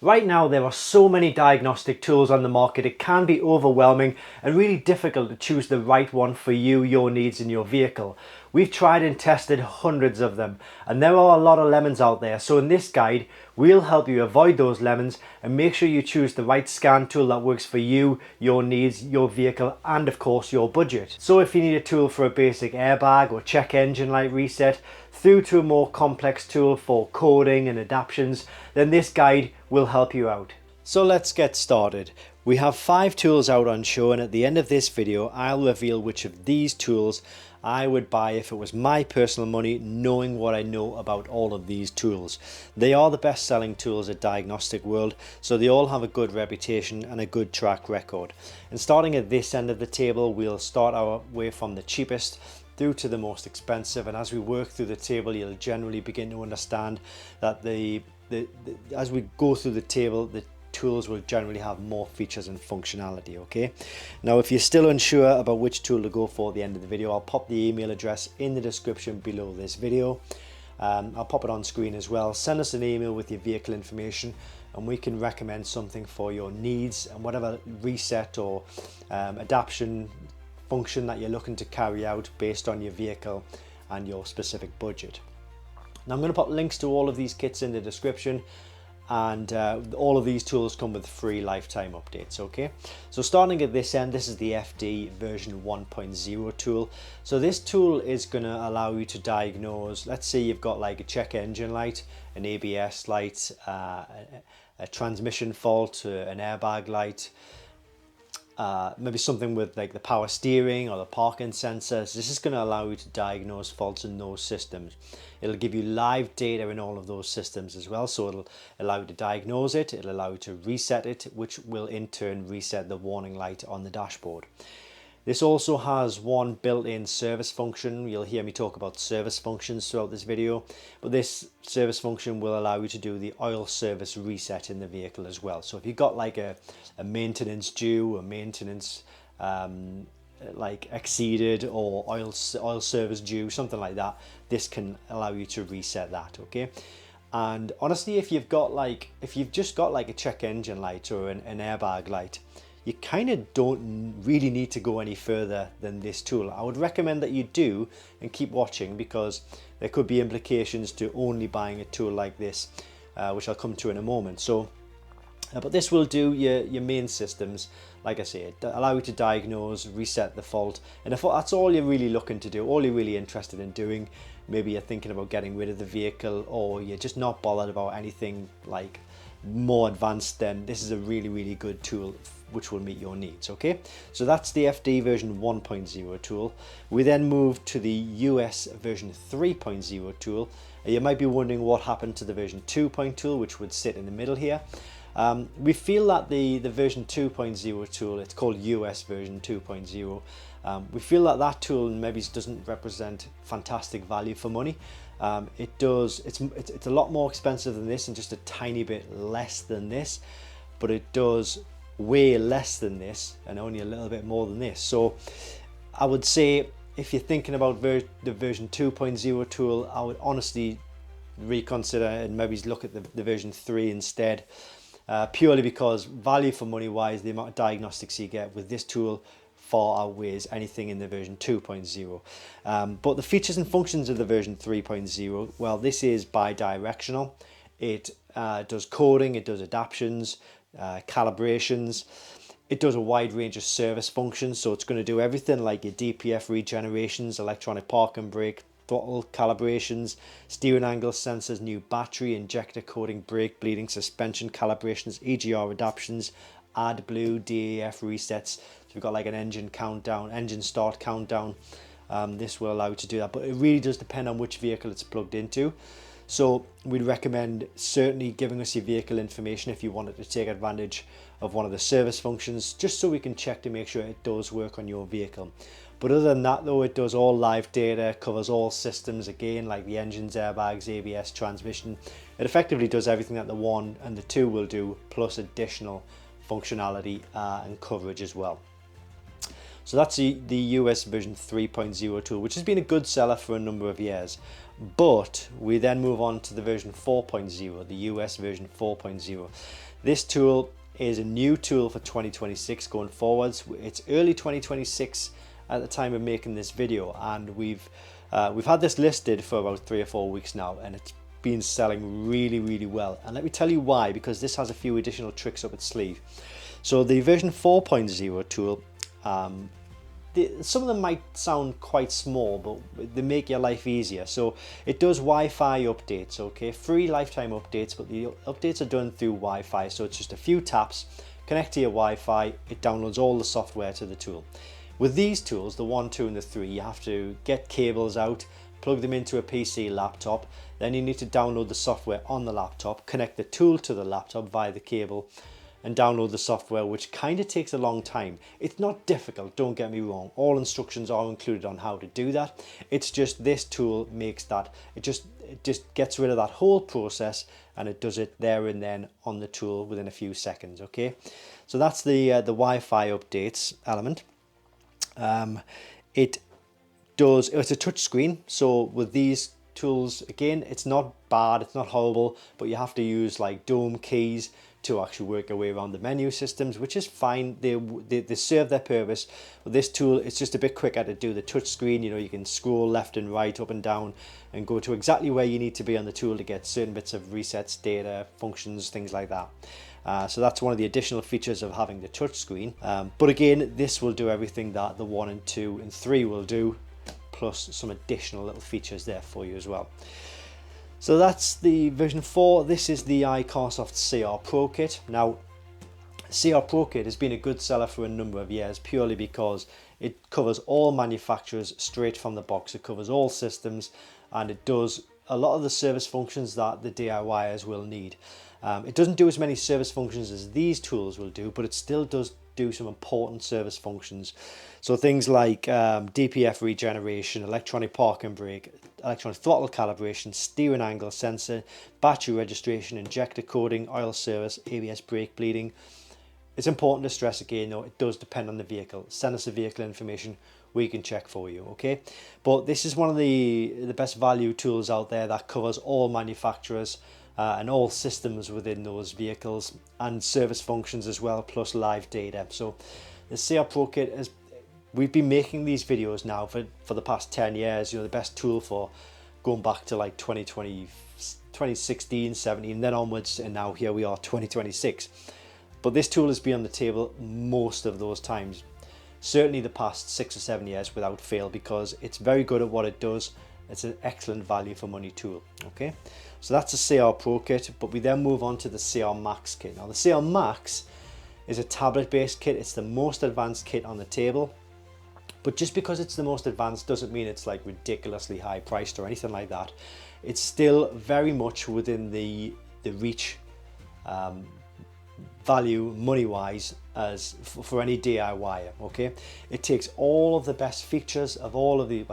Right now there are so many diagnostic tools on the market, it can be overwhelming and really difficult to choose the right one for you, your needs and your vehicle. We've tried and tested hundreds of them and there are a lot of lemons out there, so in this guide we'll help you avoid those lemons and make sure you choose the right scan tool that works for you, your needs, your vehicle and of course your budget. So if you need a tool for a basic airbag or check engine light reset, through to a more complex tool for coding and adaptions, then this guide will help you out. So let's get started. We have 5 tools out on show, and at the end of this video I'll reveal which of these tools I would buy if it was my personal money, knowing what I know about all of these tools. They are the best selling tools at Diagnostic World, so they all have a good reputation and a good track record. And starting at this end of the table, we'll start our way from the cheapest through to the most expensive, and as we work through the table you'll generally begin to understand that as we go through the table, the tools will generally have more features and functionality. Okay, now if you're still unsure about which tool to go for at the end of the video, I'll pop the email address in the description below this video. I'll pop it on screen as well. Send us an email with your vehicle information and we can recommend something for your needs and whatever reset or adaption function that you're looking to carry out based on your vehicle and your specific budget. Now I'm going to put links to all of these kits in the description, and all of these tools come with free lifetime updates. Okay, so starting at this end, this is the FD version 1.0 tool. So this tool is going to allow you to diagnose, let's say you've got like a check engine light, an ABS light, a transmission fault, an airbag light, maybe something with like the power steering or the parking sensors. This is going to allow you to diagnose faults in those systems. It'll give you live data in all of those systems as well, so it'll allow you to diagnose it, it'll allow you to reset it, which will in turn reset the warning light on the dashboard. This also has one built-in service function. You'll hear me talk about service functions throughout this video, but this service function will allow you to do the oil service reset in the vehicle as well. So if you've got like a maintenance due, a maintenance like exceeded, or oil service due, something like that, this can allow you to reset that. Okay, and honestly, if you've just got like a check engine light or an airbag light, you kind of don't really need to go any further than this tool. I would recommend that you do and keep watching, because there could be implications to only buying a tool like this, which I'll come to in a moment. So but this will do your main systems. Like I say, allow you to diagnose, reset the fault, and if that's all you're really looking to do, all you're really interested in doing, maybe you're thinking about getting rid of the vehicle, or you're just not bothered about anything like more advanced, then this is a really good tool which will meet your needs. Okay, so that's the FD version 1.0 tool. We then move to the US version 3.0 tool. You might be wondering what happened to the version 2.0 tool, which would sit in the middle here. We feel that the version 2.0 tool, it's called US version 2.0, we feel that that tool maybe doesn't represent fantastic value for money. It's a lot more expensive than this and just a tiny bit less than this, but it does way less than this and only a little bit more than this. So I would say if you're thinking about the version 2.0 tool, I would honestly reconsider and maybe look at the version 3 instead. Purely because value for money wise, the amount of diagnostics you get with this tool far outweighs anything in the version 2.0. But the features and functions of the version 3.0, well, this is bi-directional. It does coding, it does adaptions, calibrations. It does a wide range of service functions, so it's going to do everything like your DPF regenerations, electronic parking brake, throttle calibrations, steering angle sensors, new battery, injector coding, brake bleeding, suspension calibrations, EGR adaptions, AdBlue, DAF resets. So we've got like an engine countdown, engine start countdown. This will allow you to do that, but it really does depend on which vehicle it's plugged into. So we'd recommend certainly giving us your vehicle information if you wanted to take advantage of one of the service functions, just so we can check to make sure it does work on your vehicle. But other than that though, it does all live data, covers all systems again, like the engines, airbags, ABS, transmission. It effectively does everything that the 1 and the 2 will do, plus additional functionality and coverage as well. So that's the US version 3.0 tool, which has been a good seller for a number of years. But we then move on to the version 4.0, the US version 4.0. This tool is a new tool for 2026 going forwards. It's early 2026 at the time of making this video, and we've had this listed for about 3 or 4 weeks now, and it's been selling really well. And let me tell you why, because this has a few additional tricks up its sleeve. So the version 4.0 tool, some of them might sound quite small, but they make your life easier. So it does Wi-Fi updates, okay, free lifetime updates, but the updates are done through Wi-Fi. So it's just a few taps, connect to your Wi-Fi, it downloads all the software to the tool. With these tools, the 1, 2 and the 3, you have to get cables out, plug them into a PC laptop, then you need to download the software on the laptop, connect the tool to the laptop via the cable, and download the software, which kind of takes a long time. It's not difficult, don't get me wrong. All instructions are included on how to do that. It's just this tool makes that, it just gets rid of that whole process, and it does it there and then on the tool within a few seconds, okay? So that's the Wi-Fi updates element. It's a touch screen, so with these tools, again, it's not bad, it's not horrible, but you have to use like dome keys to actually work your way around the menu systems, which is fine. They serve their purpose. With this tool, it's just a bit quicker to do the touch screen. You know, you can scroll left and right, up and down, and go to exactly where you need to be on the tool to get certain bits of resets, data, functions, things like that. So that's one of the additional features of having the touch screen. But again, this will do everything that the 1 and 2 and 3 will do, plus some additional little features there for you as well. So that's the version 4. This is the iCarsoft CR Pro Kit. Now, CR Pro Kit has been a good seller for a number of years, purely because it covers all manufacturers straight from the box. It covers all systems, and it does a lot of the service functions that the DIYers will need. It doesn't do as many service functions as these tools will do, but it still does do some important service functions. So things like DPF regeneration, electronic park and brake, electronic throttle calibration, steering angle sensor, battery registration, injector coding, oil service, ABS brake bleeding. It's important to stress again though, it does depend on the vehicle. Send us the vehicle information, we can check for you, okay? But this is one of the best value tools out there that covers all manufacturers and all systems within those vehicles, and service functions as well, plus live data. So the CR Pro Kit is, we've been making these videos now for the past 10 years, you know, the best tool for going back to like 2020, 2016, 17, then onwards, and now here we are 2026. But this tool has been on the table most of those times, certainly the past 6 or 7 years without fail, because it's very good at what it does. It's an excellent value for money tool, okay? So that's the CR Pro Kit, but we then move on to the CR Max kit. Now the CR Max is a tablet based kit. It's the most advanced kit on the table, but just because it's the most advanced doesn't mean it's like ridiculously high priced or anything like that. It's still very much within the reach value money wise as for any DIYer, okay? It takes all of the best features of all of the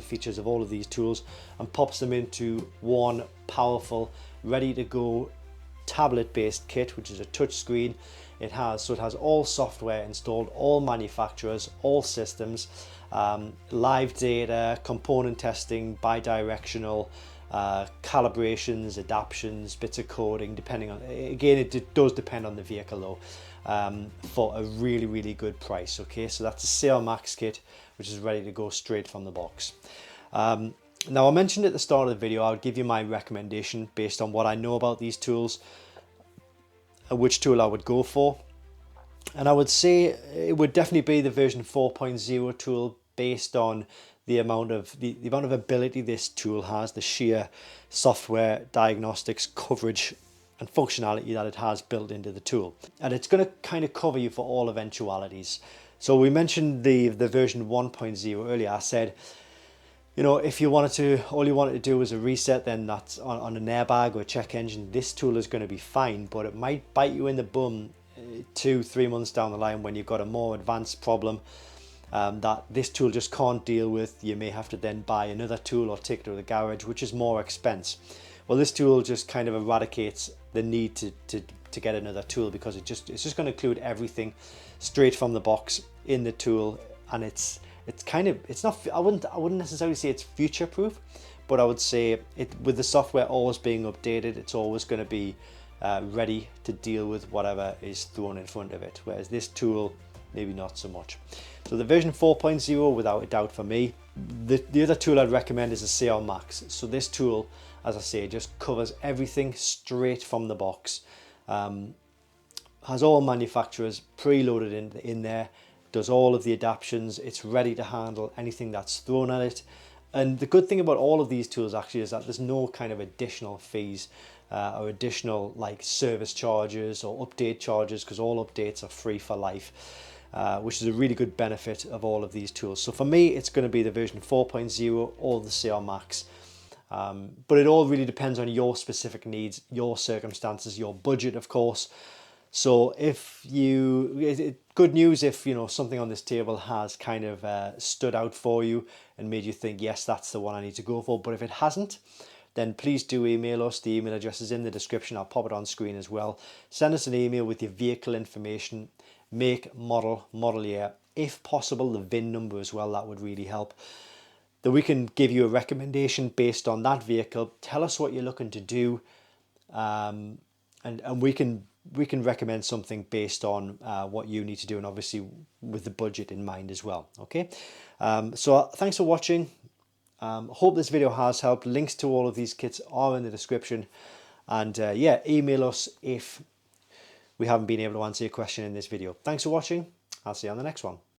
features of all of these tools and pops them into one powerful, ready to go tablet based kit, which is a touch screen. It has all software installed, all manufacturers, all systems, live data, component testing, bi-directional, calibrations, adaptions, bits of coding, depending on, again, it does depend on the vehicle though, for a really good price, okay? So that's a CR Max kit, which is ready to go straight from the box. Now I mentioned at the start of the video, I would give you my recommendation based on what I know about these tools, which tool I would go for. And I would say it would definitely be the version 4.0 tool, based on the amount of ability this tool has, the sheer software, diagnostics, coverage and functionality that it has built into the tool. And it's going to kind of cover you for all eventualities. So we mentioned the version 1.0 earlier. I said, you know, if you wanted to, all you wanted to do was a reset, then that's on an airbag or a check engine, this tool is going to be fine, but it might bite you in the bum 2-3 months down the line when you've got a more advanced problem that this tool just can't deal with. You may have to then buy another tool or take it to the garage, which is more expense. Well, this tool just kind of eradicates the need to get another tool, because it's just going to include everything straight from the box in the tool, and it's not, I wouldn't necessarily say it's future proof, but I would say with the software always being updated, it's always going to be ready to deal with whatever is thrown in front of it, whereas this tool maybe not so much. So the version 4.0 without a doubt for me. The other tool I'd recommend is the CR Max. So this tool, as I say, just covers everything straight from the box. Has all manufacturers preloaded in there, does all of the adaptions, it's ready to handle anything that's thrown at it. And the good thing about all of these tools actually is that there's no kind of additional fees or additional like service charges or update charges, because all updates are free for life, which is a really good benefit of all of these tools. So for me, it's going to be the version 4.0 or the CR Max. But it all really depends on your specific needs, your circumstances, your budget, of course. So good news if something on this table has kind of stood out for you and made you think, yes, that's the one I need to go for. But if it hasn't, then please do email us. The email address is in the description. I'll pop it on screen as well. Send us an email with your vehicle information, make, model year, if possible the VIN number as well. That would really help. Then we can give you a recommendation based on that vehicle. Tell us what you're looking to do, and we can recommend something based on what you need to do, and obviously with the budget in mind as well. Okay, so thanks for watching. Hope this video has helped. Links to all of these kits are in the description, and yeah, email us if we haven't been able to answer your question in this video. Thanks for watching. I'll see you on the next one.